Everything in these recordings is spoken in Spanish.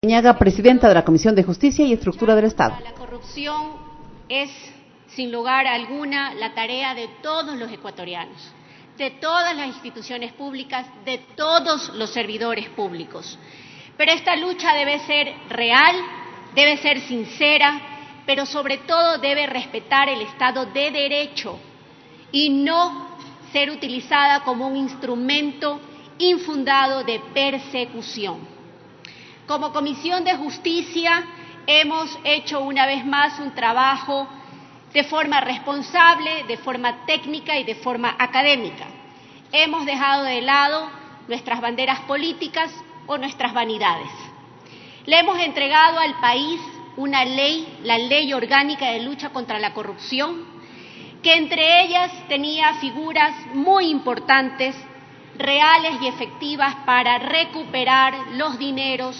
Aguinaga, presidenta de la Comisión de Justicia y Estructura del Estado. La corrupción es, sin lugar a alguna, la tarea de todos los ecuatorianos, de todas las instituciones públicas, de todos los servidores públicos. Pero esta lucha debe ser real, debe ser sincera, pero sobre todo debe respetar el Estado de Derecho y no ser utilizada como un instrumento infundado de persecución. Como Comisión de Justicia hemos hecho una vez más un trabajo de forma responsable, de forma técnica y de forma académica. Hemos dejado de lado nuestras banderas políticas o nuestras vanidades. Le hemos entregado al país una ley, la Ley Orgánica de Lucha contra la Corrupción, que entre ellas tenía figuras muy importantes, reales y efectivas para recuperar los dineros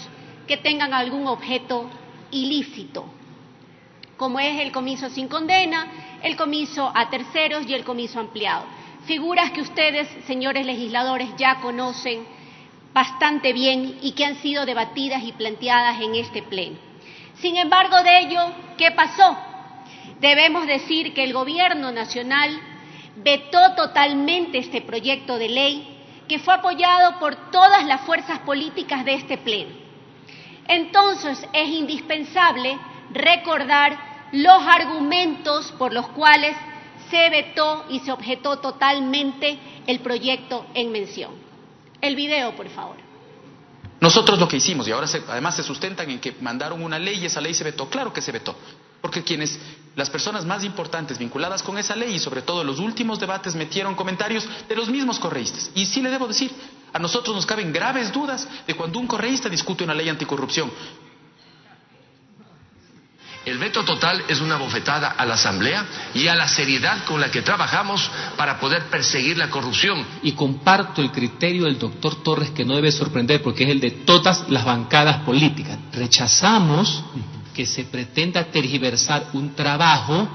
que tengan algún objeto ilícito, como es el comiso sin condena, el comiso a terceros y el comiso ampliado. Figuras que ustedes, señores legisladores, ya conocen bastante bien y que han sido debatidas y planteadas en este pleno. Sin embargo, de ello, ¿qué pasó? Debemos decir que el Gobierno Nacional vetó totalmente este proyecto de ley, que fue apoyado por todas las fuerzas políticas de este pleno. Entonces, es indispensable recordar los argumentos por los cuales se vetó y se objetó totalmente el proyecto en mención. El video, por favor. Nosotros lo que hicimos, y ahora además se sustentan en que mandaron una ley y esa ley se vetó. Claro que se vetó, porque las personas más importantes vinculadas con esa ley y sobre todo en los últimos debates metieron comentarios de los mismos correístas. Y sí le debo decir, a nosotros nos caben graves dudas de cuando un correísta discute una ley anticorrupción. El veto total es una bofetada a la Asamblea y a la seriedad con la que trabajamos para poder perseguir la corrupción. Y comparto el criterio del doctor Torres, que no debe sorprender porque es el de todas las bancadas políticas. Rechazamos que se pretenda tergiversar un trabajo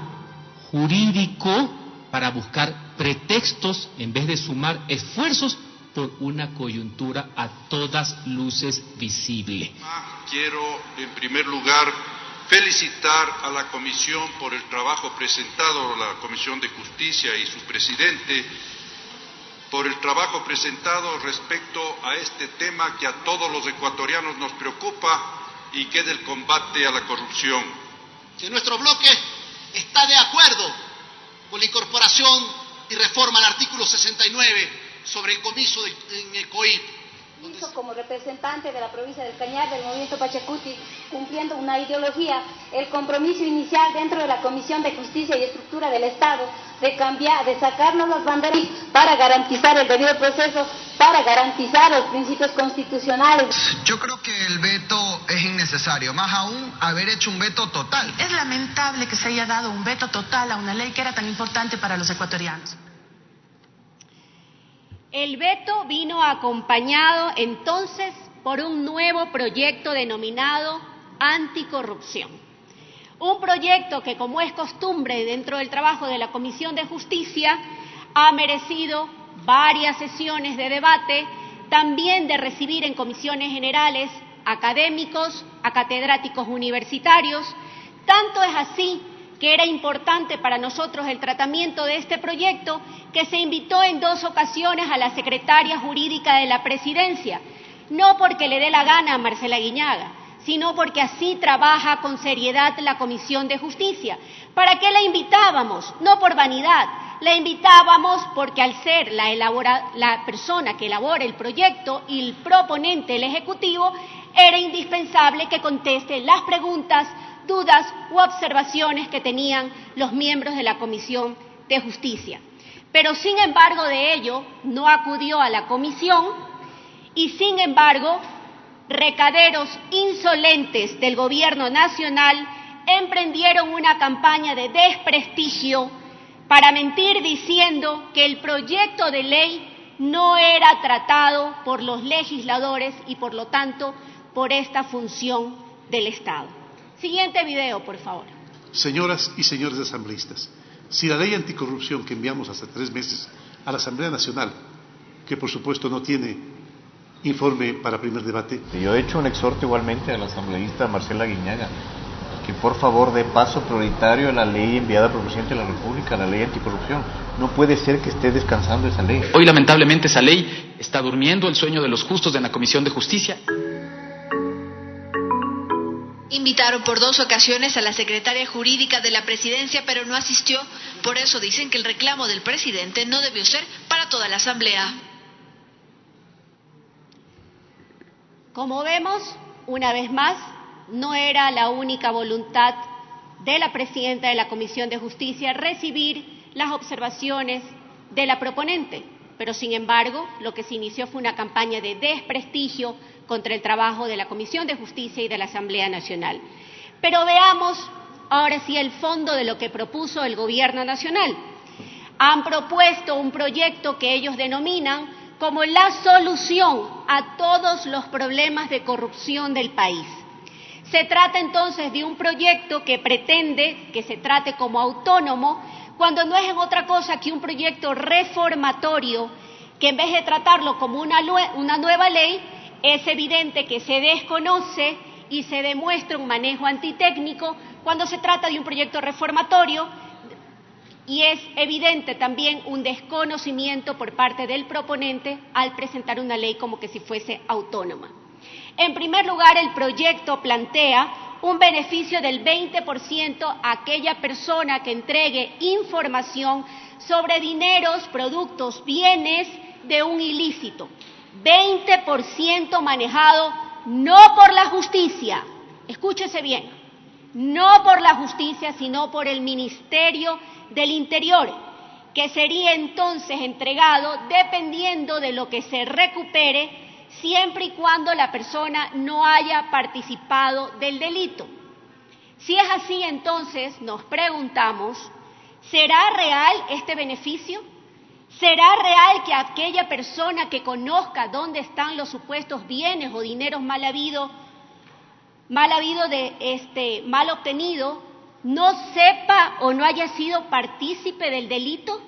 jurídico para buscar pretextos en vez de sumar esfuerzos por una coyuntura a todas luces visible. Quiero, en primer lugar, felicitar a la Comisión por el trabajo presentado, la Comisión de Justicia y su presidente, por el trabajo presentado respecto a este tema que a todos los ecuatorianos nos preocupa y que es del combate a la corrupción. Que nuestro bloque está de acuerdo con la incorporación y reforma al artículo 69 sobre el comiso en el COIP. Como representante de la provincia del Cañar, del movimiento Pachacuti, cumpliendo una ideología, el compromiso inicial dentro de la Comisión de Justicia y Estructura del Estado de sacarnos las banderas para garantizar el debido proceso, para garantizar los principios constitucionales. Yo creo que el veto es innecesario, más aún haber hecho un veto total. Es lamentable que se haya dado un veto total a una ley que era tan importante para los ecuatorianos. El veto vino acompañado entonces por un nuevo proyecto denominado anticorrupción. Un proyecto que, como es costumbre dentro del trabajo de la Comisión de Justicia, ha merecido varias sesiones de debate, también de recibir en comisiones generales académicos, a catedráticos universitarios. Tanto es así que era importante para nosotros el tratamiento de este proyecto, que se invitó en 2 ocasiones a la secretaria jurídica de la Presidencia, no porque le dé la gana a Marcela Aguinaga, sino porque así trabaja con seriedad la Comisión de Justicia. ¿Para qué la invitábamos? No por vanidad, la invitábamos porque al ser la persona que elabora el proyecto y el proponente, el Ejecutivo, era indispensable que conteste las preguntas, dudas u observaciones que tenían los miembros de la Comisión de Justicia. Pero sin embargo de ello no acudió a la comisión y sin embargo recaderos insolentes del Gobierno Nacional emprendieron una campaña de desprestigio para mentir diciendo que el proyecto de ley no era tratado por los legisladores y por lo tanto por esta función del Estado. Siguiente video, por favor. Señoras y señores asambleístas, si la ley anticorrupción que enviamos hace 3 meses a la Asamblea Nacional, que por supuesto no tiene informe para primer debate. Yo he hecho un exhorto igualmente a la asambleísta Marcela Guiñaga, que por favor dé paso prioritario a la ley enviada por el presidente de la República, la ley anticorrupción. No puede ser que esté descansando esa ley. Hoy lamentablemente esa ley está durmiendo el sueño de los justos en la Comisión de Justicia. Invitaron por 2 ocasiones a la secretaria jurídica de la presidencia, pero no asistió. Por eso dicen que el reclamo del presidente no debió ser para toda la asamblea. Como vemos, una vez más, no era la única voluntad de la presidenta de la Comisión de Justicia recibir las observaciones de la proponente, pero sin embargo, lo que se inició fue una campaña de desprestigio contra el trabajo de la Comisión de Justicia y de la Asamblea Nacional. Pero veamos ahora sí el fondo de lo que propuso el Gobierno Nacional. Han propuesto un proyecto que ellos denominan como la solución a todos los problemas de corrupción del país. Se trata entonces de un proyecto que pretende que se trate como autónomo, cuando no es en otra cosa que un proyecto reformatorio que en vez de tratarlo como una nueva ley, es evidente que se desconoce y se demuestra un manejo antitécnico cuando se trata de un proyecto reformatorio, y es evidente también un desconocimiento por parte del proponente al presentar una ley como que si fuese autónoma. En primer lugar, el proyecto plantea un beneficio del 20% a aquella persona que entregue información sobre dineros, productos, bienes de un ilícito. 20% manejado no por la justicia, escúchese bien, no por la justicia, sino por el Ministerio del Interior, que sería entonces entregado dependiendo de lo que se recupere, siempre y cuando la persona no haya participado del delito. Si es así, entonces nos preguntamos, ¿será real este beneficio? ¿Será real que aquella persona que conozca dónde están los supuestos bienes o dineros mal obtenido, no sepa o no haya sido partícipe del delito?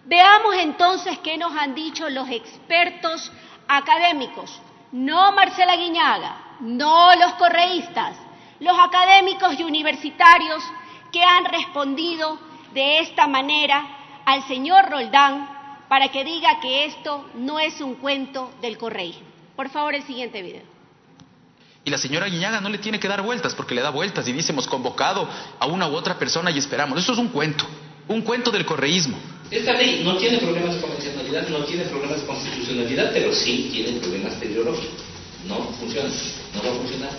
Veamos entonces qué nos han dicho los expertos académicos, no Marcela Guiñaga, no los correístas, los académicos y universitarios que han respondido de esta manera al señor Roldán para que diga que esto no es un cuento del correísmo. Por favor, el siguiente video. Y la señora Guiñaga no le tiene que dar vueltas, porque le da vueltas y dice, hemos convocado a una u otra persona y esperamos. Eso es un cuento del correísmo. Esta ley no tiene problemas de convencionalidad, no tiene problemas de constitucionalidad, pero sí tiene problemas teleológicos. No funciona, no va a funcionar.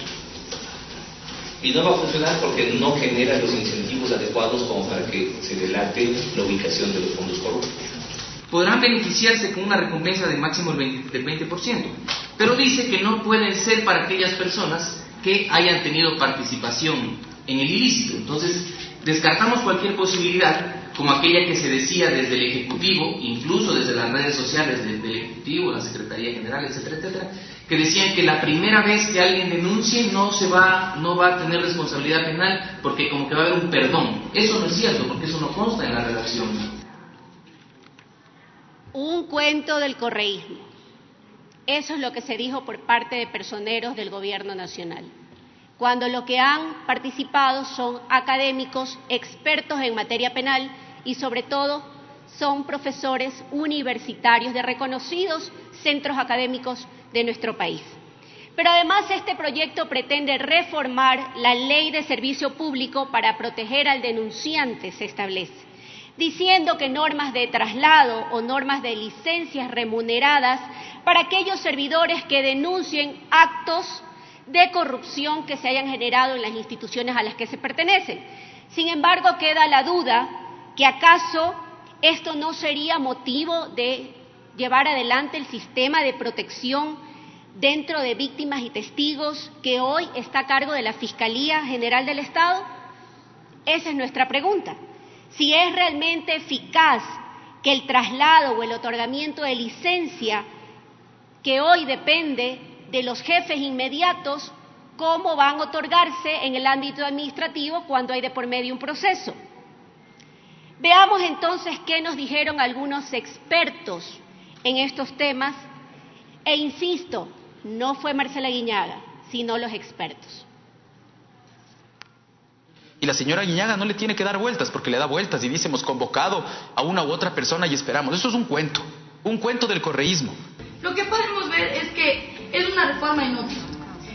Y no va a funcionar porque no genera los incentivos adecuados como para que se delate la ubicación de los fondos corruptos. Podrán beneficiarse con una recompensa de máximo del 20%, pero dice que no pueden ser para aquellas personas que hayan tenido participación en el ilícito. Entonces, descartamos cualquier posibilidad, como aquella que se decía desde el Ejecutivo, incluso desde las redes sociales del Ejecutivo, la Secretaría General, etcétera, etcétera, que decían que la primera vez que alguien denuncie no va a tener responsabilidad penal porque como que va a haber un perdón. Eso no es cierto, porque eso no consta en la redacción. Un cuento del correísmo. Eso es lo que se dijo por parte de personeros del Gobierno Nacional, cuando lo que han participado son académicos, expertos en materia penal y sobre todo son profesores universitarios de reconocidos centros académicos de nuestro país. Pero además este proyecto pretende reformar la Ley de Servicio Público para proteger al denunciante, se establece, diciendo que normas de traslado o normas de licencias remuneradas para aquellos servidores que denuncien actos de corrupción que se hayan generado en las instituciones a las que se pertenecen. Sin embargo, queda la duda que acaso esto no sería motivo de llevar adelante el sistema de protección dentro de víctimas y testigos que hoy está a cargo de la Fiscalía General del Estado. Esa es nuestra pregunta. Si es realmente eficaz que el traslado o el otorgamiento de licencia, que hoy depende de los jefes inmediatos, cómo van a otorgarse en el ámbito administrativo cuando hay de por medio un proceso. Veamos entonces qué nos dijeron algunos expertos en estos temas E insisto, no fue Marcela Guiñaga, sino los expertos. Y la señora Guiñaga no le tiene que dar vueltas, porque le da vueltas y dice, hemos convocado a una u otra persona y esperamos. Eso es un cuento del correísmo. Lo que podemos ver es que es una reforma inútil.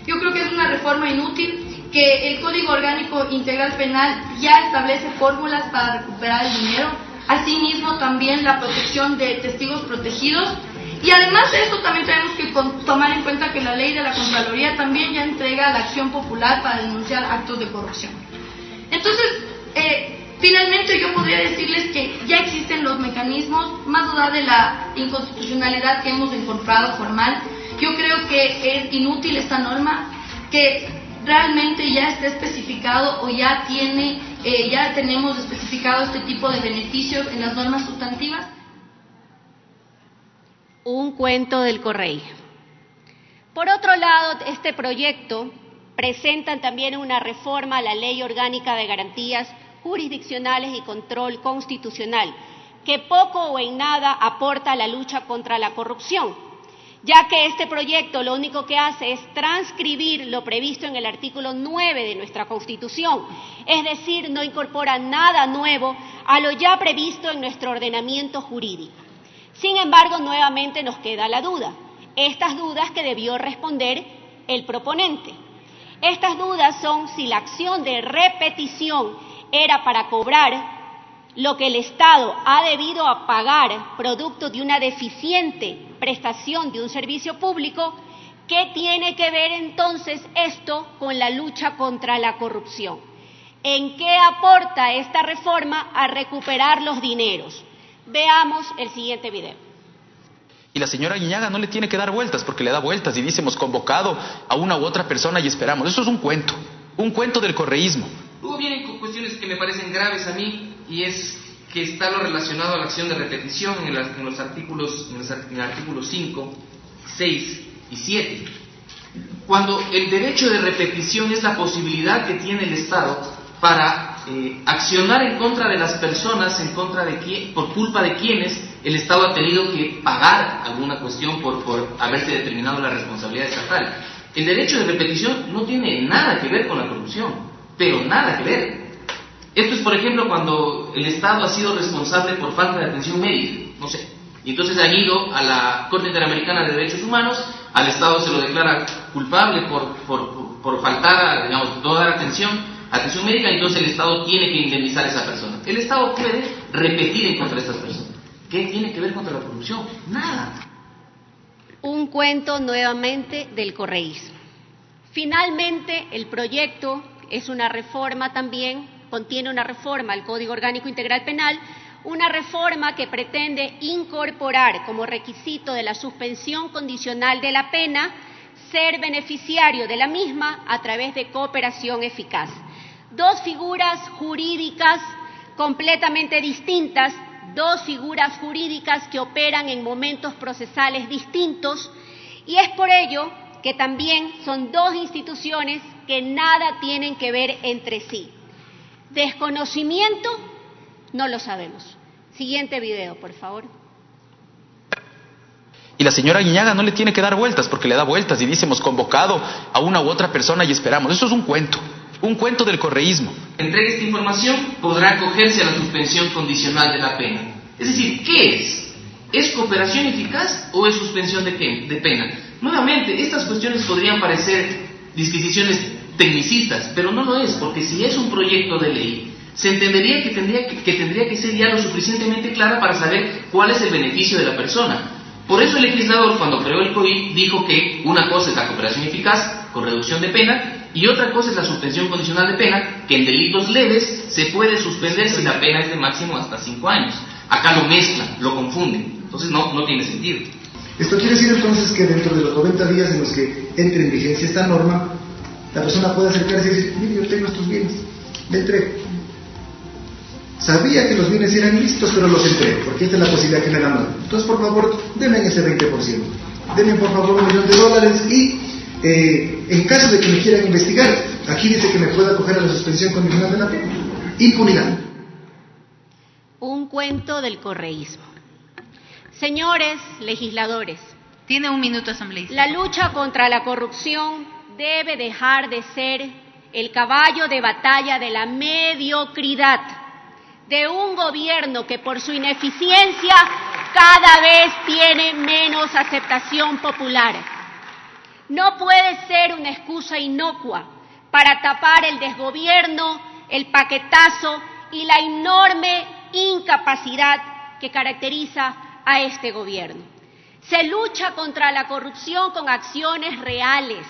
Yo creo que es una reforma inútil, que el Código Orgánico Integral Penal ya establece fórmulas para recuperar el dinero, asimismo también la protección de testigos protegidos, y además de esto también tenemos que tomar en cuenta que la ley de la Contraloría también ya entrega la acción popular para denunciar actos de corrupción. Entonces, finalmente yo podría decirles que ya existen los mecanismos, más allá de la inconstitucionalidad que hemos encontrado formal. Yo creo que es inútil esta norma, que realmente ya está especificado o ya tenemos especificado este tipo de beneficios en las normas sustantivas. Un cuento del Correy. Por otro lado, este proyecto presenta también una reforma a la Ley Orgánica de Garantías Jurisdiccionales y Control Constitucional, que poco o en nada aporta a la lucha contra la corrupción, ya que este proyecto lo único que hace es transcribir lo previsto en el artículo 9 de nuestra Constitución, es decir, no incorpora nada nuevo a lo ya previsto en nuestro ordenamiento jurídico. Sin embargo, nuevamente nos queda la duda, estas dudas que debió responder el proponente. Estas dudas son si la acción de repetición era para cobrar lo que el Estado ha debido a pagar producto de una deficiente prestación de un servicio público. ¿Qué tiene que ver entonces esto con la lucha contra la corrupción? ¿En qué aporta esta reforma a recuperar los dineros? Veamos el siguiente video. Y la señora Guiñaga no le tiene que dar vueltas, porque le da vueltas y dice, hemos convocado a una u otra persona y esperamos. Eso es un cuento del correísmo. Luego vienen cuestiones que me parecen graves a mí, y es que está lo relacionado a la acción de repetición en el artículo 5, 6 y 7. Cuando el derecho de repetición es la posibilidad que tiene el Estado para accionar en contra de las personas, por culpa de quienes el Estado ha tenido que pagar alguna cuestión por haberse determinado la responsabilidad estatal. El derecho de repetición no tiene nada que ver con la corrupción, pero nada que ver. Esto es, por ejemplo, cuando el Estado ha sido responsable por falta de atención médica, no sé, y entonces han ido a la Corte Interamericana de Derechos Humanos, al Estado se lo declara culpable por faltar, digamos, no dar atención médica, entonces el Estado tiene que indemnizar a esa persona. El Estado puede repetir en contra de estas personas. ¿Qué tiene que ver contra la corrupción? Nada. Un cuento nuevamente del correísmo. Finalmente, el proyecto es una reforma también, contiene una reforma al Código Orgánico Integral Penal, una reforma que pretende incorporar como requisito de la suspensión condicional de la pena ser beneficiario de la misma a través de cooperación eficaz. Dos figuras jurídicas completamente distintas, dos figuras jurídicas que operan en momentos procesales distintos, y es por ello que también son dos instituciones que nada tienen que ver entre sí. ¿Desconocimiento? No lo sabemos. Siguiente video, por favor. Y la señora Guiñaga no le tiene que dar vueltas, porque le da vueltas y dice, hemos convocado a una u otra persona y esperamos. Eso es un cuento del correísmo. Entregue esta información, podrá acogerse a la suspensión condicional de la pena. Es decir, ¿qué es? ¿Es cooperación eficaz o es suspensión de pena? Nuevamente, estas cuestiones podrían parecer disquisiciones tecnicistas, pero no lo es, porque si es un proyecto de ley, se entendería que tendría que ser ya lo suficientemente clara para saber cuál es el beneficio de la persona. Por eso el legislador, cuando creó el COI, dijo que una cosa es la cooperación eficaz con reducción de pena y otra cosa es la suspensión condicional de pena, que en delitos leves se puede suspender si la pena es de máximo hasta 5 años. Acá lo mezclan, lo confunden, entonces no tiene sentido. Esto quiere decir entonces que dentro de los 90 días en los que entre en vigencia esta norma, la persona puede acercarse y decir, mire, yo tengo estos bienes, le entrego. Sabía que los bienes eran listos, pero los entrego, porque esta es la posibilidad que me da norma. Entonces, por favor, denme ese 20%. Denme, por favor, $1.000.000 y en caso de que me quieran investigar, aquí dice que me pueda acoger a la suspensión condicional de la pena. Impunidad. Un cuento del correísmo. Señores legisladores, Tiene un minuto, asambleísta. La lucha contra la corrupción debe dejar de ser el caballo de batalla de la mediocridad, de un gobierno que por su ineficiencia cada vez tiene menos aceptación popular. No puede ser una excusa inocua para tapar el desgobierno, el paquetazo y la enorme incapacidad que caracteriza a este gobierno. Se lucha contra la corrupción con acciones reales,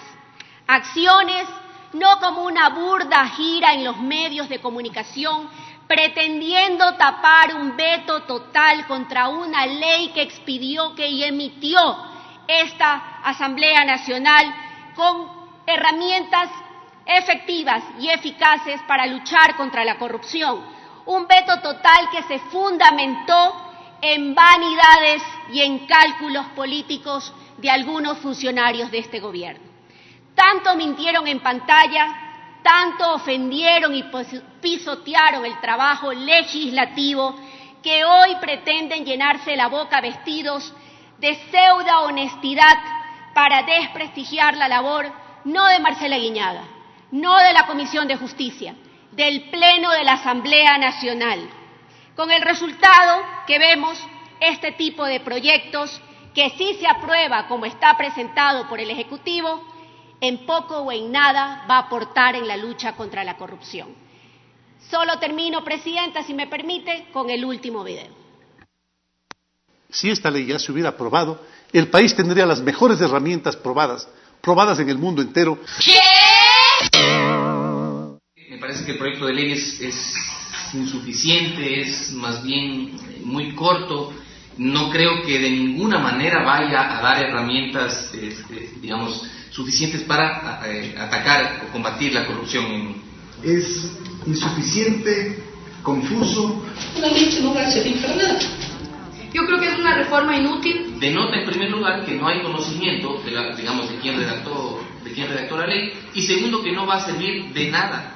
acciones no como una burda gira en los medios de comunicación pretendiendo tapar un veto total contra una ley que expidió, que emitió esta Asamblea Nacional con herramientas efectivas y eficaces para luchar contra la corrupción. Un veto total que se fundamentó en vanidades y en cálculos políticos de algunos funcionarios de este gobierno. Tanto mintieron en pantalla, tanto ofendieron y pisotearon el trabajo legislativo que hoy pretenden llenarse la boca vestidos de pseudo honestidad para desprestigiar la labor no de Marcela Guiñaga, no de la Comisión de Justicia, del Pleno de la Asamblea Nacional. Con el resultado que vemos, este tipo de proyectos, que sí se aprueba como está presentado por el Ejecutivo, en poco o en nada va a aportar en la lucha contra la corrupción. Solo termino, Presidenta, si me permite, con el último video. Si esta ley ya se hubiera aprobado, el país tendría las mejores herramientas probadas en el mundo entero. Me parece que el proyecto de ley es insuficiente, es más bien muy corto. No creo que de ninguna manera vaya a dar herramientas, suficientes para atacar o combatir la corrupción. Es insuficiente, confuso. Una ley que no va a servir para nada. Yo creo que es una reforma inútil. Denota, en primer lugar, que no hay conocimiento de quién redactó la ley, y segundo, que no va a servir de nada.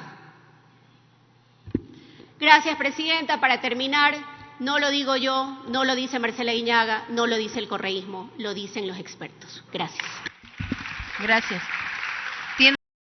Gracias, Presidenta. Para terminar, no lo digo yo, no lo dice Marcela Guiñaga, no lo dice el correísmo, lo dicen los expertos. Gracias. Gracias.